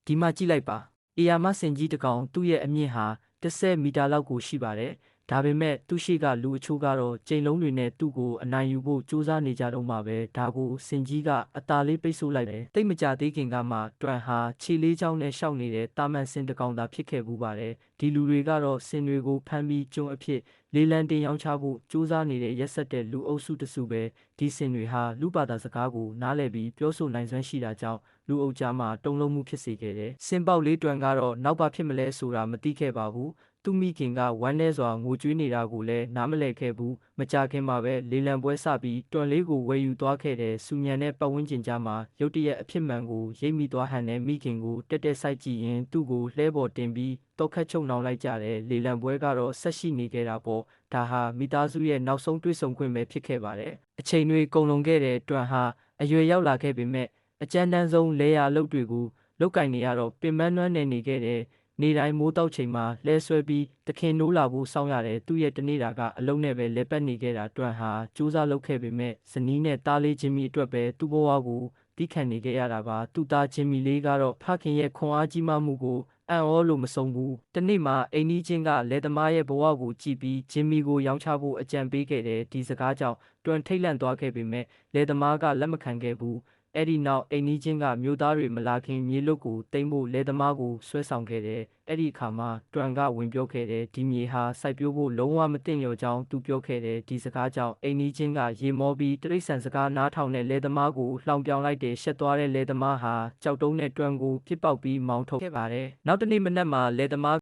ဒီမှာကြည့်လိုက်ပါ။အေယာမစင်ကြီးတစ်ကောင်သူ့ရဲ့အမြင့်ဟာ10 မီတာလောက်ကိုရှိပါတယ်။ဒါပေမဲ့သူ့ရှိကလူအချို့ကတော့ကြိမ်လုံးတွေနဲ့သူ့ကိုအနိုင်ယူဖို့ကြိုးစားနေကြတော့မှပဲဒါကိုစင်ကြီးကအသာလေးပိတ်ဆို့လိုက်တယ်။တိတ်မကြသေးခင်ကမှတွန်ဟာခြေလေးချောင်းနဲ့ရှောက်နေတဲ့တာမန်စင်တစ်ကောင်သာဖြစ်ခဲ့ဘူးပါတယ်။ဒီလူတွေကတော့စင်တွေကိုဖမ်းပြီးကျုံအဖြစ်လေးလံတင်ရောင်းချဖို့ကြိုးစားနေတဲ့ရက်ဆက်တဲ့လူအုပ်စုတစုပဲဒီစင်တွေဟာလူဘာသာစကားကိုနားလည်ပြီးပြောဆိုနိုင်စွမ်းရှိတာကြောင့်လူအုပ်ကြားမှာတုံ့လုံးမှုဖြစ်စေခဲ့တယ်။စင်ပေါက်လေးတွန်ကတော့နောက်ပါဖြစ်မလဲဆိုတာမသိခဲ့ပါဘူး။သူမိခင်ကဝမ်းထဲစွာငိုကြွေးနေတာကိုလည်းနားမလည်ခဲ့ဘူးမကြခင်မှာပဲလေလံပွဲစပြီးတွန်လေးကိုဝယ်ယူသွားခဲ့တဲ့စူညံတဲ့ပတ်ဝန်းကျင်ကြားမှာရုတ်တရက်အဖြစ်မှန်ကိုရိပ်မိသွားဟန်တဲ့မိခင်ကိုတက်တက်ဆိုင်ကြည့်ရင်သူ့ကိုလှဲပေါ်တင်ပြီးတော့ခတ်ချုံနှောင်လိုက်ကြတယ်လေလံပွဲကတော့ဆက်ရှိနေခဲ့တာပေါ့ဒါဟာမိသားစုရဲ့နောက်ဆုံးတွေ့ဆုံခွင့်ပဲဖြစ်ခဲ့ပါတယ်အချိန်တွေကုန်လွန်ခဲ့တဲ့တွန်ဟာအရွယ်ရောက်လာခဲ့ပေမဲ့အကြမ်းတမ်းဆုံးလဲရအလုပ်တွေကိုလောက်ကင်နေရတော့ပင်ပန်းနွမ်းနယ်နေခဲ့တဲ့နေတိုင်းမိုးတောက်ချိန်မှာလဲဆွဲပြီးတခင်နိုးလာဖို့စောင့်ရတယ်သူ့ရဲ့တနေ့တာကအလုံးနဲ့ပဲလဲပတ်နေခဲ့တာတွန်ဟာစူးစမ်းလုပ်ခဲ့ပေမဲ့ဇနီးနဲ့တားလေးချင်းမီအတွက်ပဲသူ့ဘဝကိုတီးခံနေခဲ့ရတာပါသူ့သားချင်းမီလေးကတော့ဖခင်ရဲ့ခွန်အားကြီးမားမှုကိုအံ့ဩလို့မဆုံးဘူးတနေ့မှာအိမ်နီးချင်းကလယ်သမားရဲ့ဘဝကိုကြည့်ပြီးဂျင်မီကိုရောင်းချဖို့အကြံပေးခဲ့တယ်ဒီစကားကြောင့်တွန်ထိတ်လန့်သွားခဲ့ပေမဲ့လယ်သမားကလက်မခံခဲ့ဘူးအဲ့ဒီနောက်အိမ်နီးချင်းကမြို့သားတွေမလာခင်မြေလွတ်ကိုတိမ့်ဖို့လယ်သမားကိုဆွဲဆောင်ခဲ့တယ်အဲ့ဒီအခါမှာတွန်ကဝင်ပြောခဲ့တယ်ဒီမြေဟာစိုက်ပျိုးဖို့လုံးဝမသင့်လျော်ကြောင်းသူပြောခဲ့တယ်ဒီစကားကြောင့်အိမ်နီးချင်းကရေမောပြီးတိရစ္ဆာန်စကားနားထောင်တဲ့လယ်သမားကိုလှောင်ပြောင်လိုက်တယ်ရှက်သွားတဲ့လယ်သမားဟာကြောက်တုံးနဲ့တွန်ကိုပြစ်ပေါက်ပြီးမောင်းထုတ်ခဲ့ပါတယ်နောက်တနေ့မနက်မှာလယ်သမား